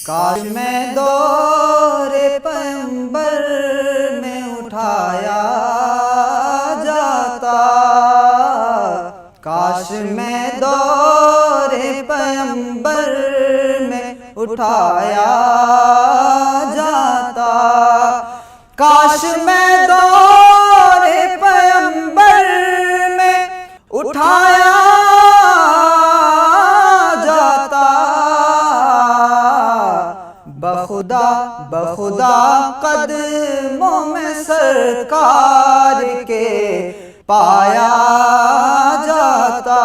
काश मैं दौरे पैगंबर में उठाया जाता, काश मैं दौरे पैगंबर में उठाया जाता, काश मैं दौरे पैगंबर में उठाया बखुदा बखुदा कदमों में सरकार के पाया जाता,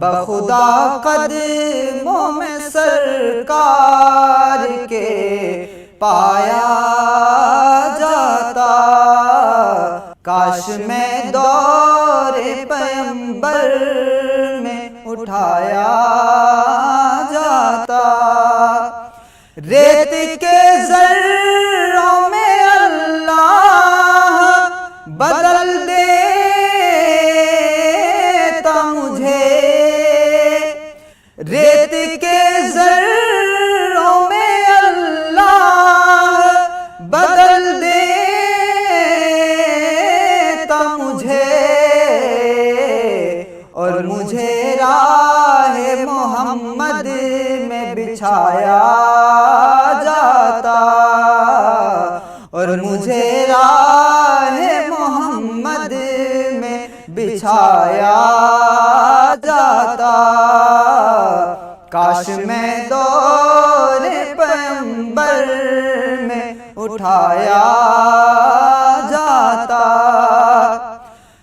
बखुदा कदमों में सरकार के पाया जाता, काश मैं दौरे पैगंबर में उठाया जाता। रेत के ज़र्रों में अल्लाह बदल देता मुझे, रेत के ज़र्रों में अल्लाह बदल देता मुझे, और मुझे राह मोहम्मद में बिछाया जाता, और मुझे राह मोहम्मद में बिछाया जाता, काश मैं दौरे पैगंबर में उठाया जाता।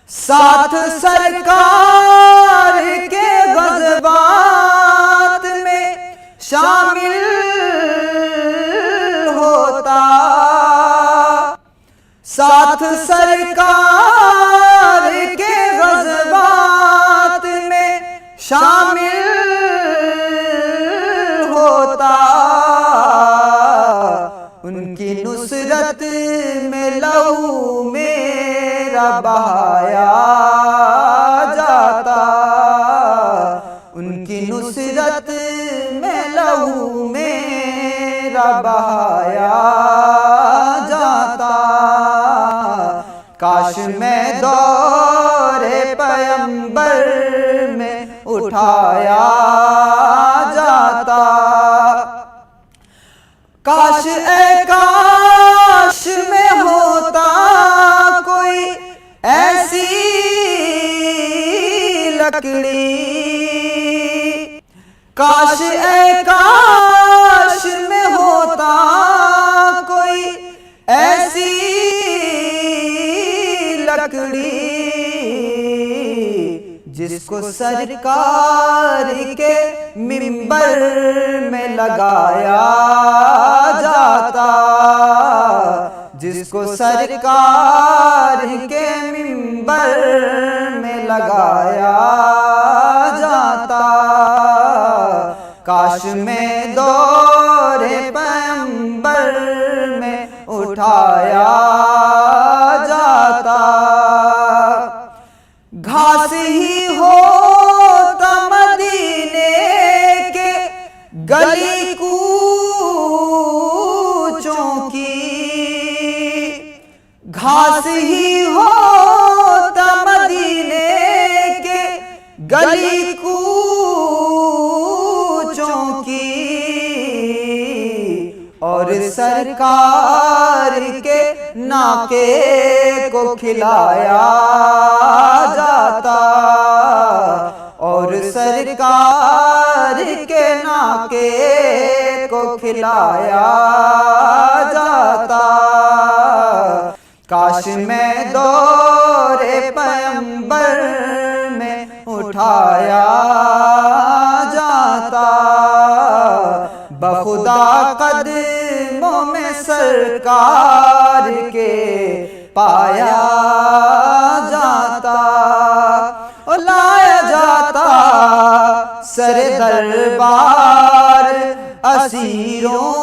साथ सरकार के ग़ज़वात में शामिल होता, साथ सरकार के ग़ज़वात में शामिल होता, उनकी नुसरत में लहू मेरा बहाया जाता, उनकी नुसरत में लहू मेरा बहाया जाता, काश मैं दौरे पैगंबर में उठाया जाता। काश ए काश में होता कोई ऐसी लकड़ी, काश ए काश में होता कोई ऐसी लकड़ी, जिसको सरकार के मिंबर में लगाया जाता, जिसको सरकार के मिंबर में लगाया जाता, काश मैं दौरे पैगंबर में उठाया जाता। घास ही होता मदीने के गली कूचों की, घास ही होता मदीने के गली कूचों की, और सरकार के नाके को खिलाया जाता, और सरकार के नाके को खिलाया जाता, काश मैं दौरे पैगंबर में उठाया जाता, बखुदा कदमों में सरकार के पाया जाता, और लाया जाता सर दरबार असीरों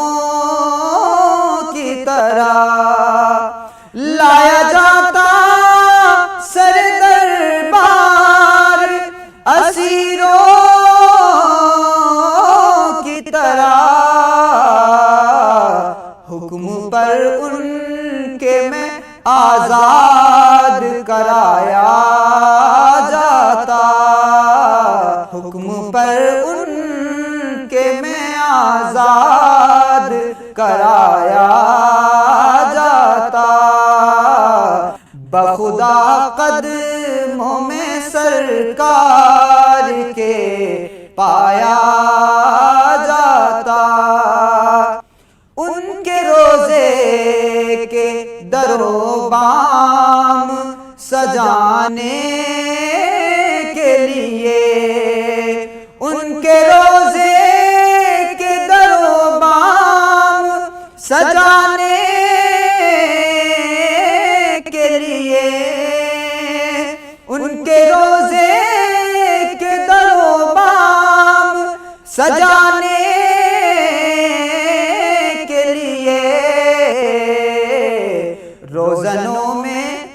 की तरह, लाया जाता सर दरबार असीरों की तरह। तरह हुक्म पर उनके में आजाद कराया जाता, हुक्म पर उनके में आजाद कराया जाता। बखुदा कदमों में सरकार के पाया जाता, उनके रोजे के दरो बाम सजाने के लिए, उनके रोजे के दरो बाम सजाने के लिए, उनके रोजे के दरो बाम सजाने के लिए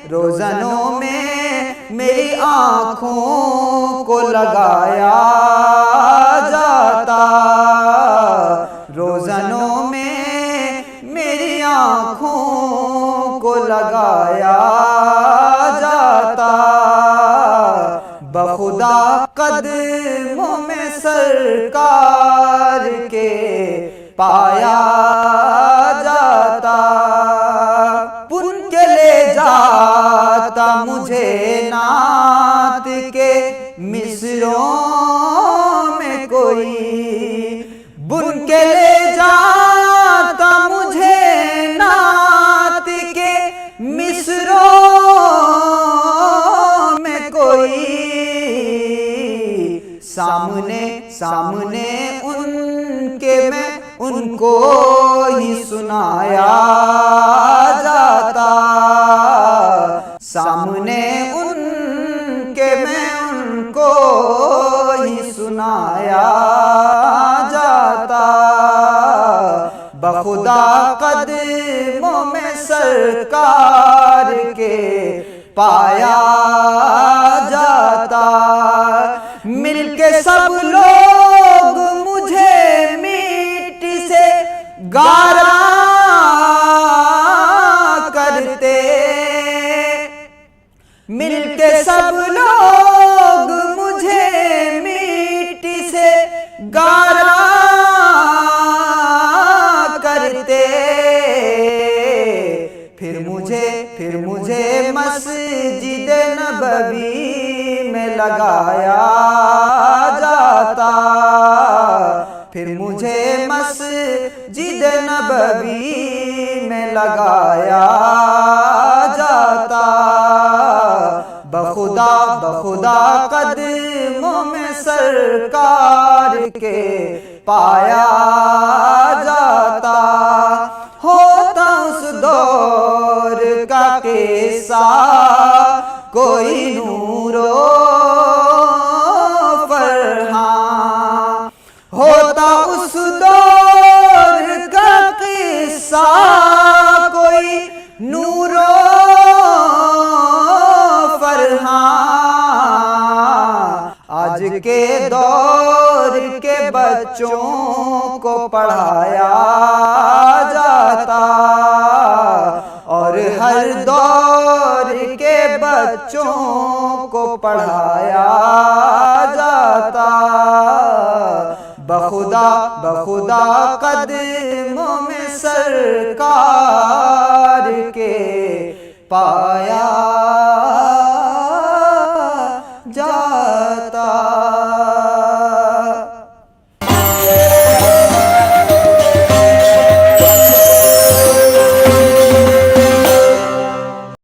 रोज़नों में मेरी आँखों को लगाया जाता, रोज़नों में मेरी आँखों को लगाया जाता। बखुदा कदमों में सरकार के पाया जाता, पुन के ले जाता मुझे नात के मिसरों में कोई, बुन के ले जाता मुझे नात के मिसरों में कोई, सामने उनके मैं उनको ही सुनाया जाता, सामने उनके मैं उनको ही सुनाया जाता। बखुदा कदमों में सरकार के पाया जाता, मिलके सब लोग मुझे मिट्टी से गारा करते, मिलके सब लोग मुझे मिट्टी से गारा करते, फिर मुझे मस्जिद नबवी में लगाया जाता, फिर मुझे मस्जिद नबवी में लगाया जाता। बखुदा कदमों में सरकार के पाया जाता, होता उस दौर का किस्सा कोई नूरो फरहां, होता उस दौर का किस्सा कोई नूरो फरहां। आज के दौर के बच्चों को पढ़ाया जाता, और हर दौर के बच्चों को पढ़ाया जाता। बखुदा कदमों में सरकार के पाया जा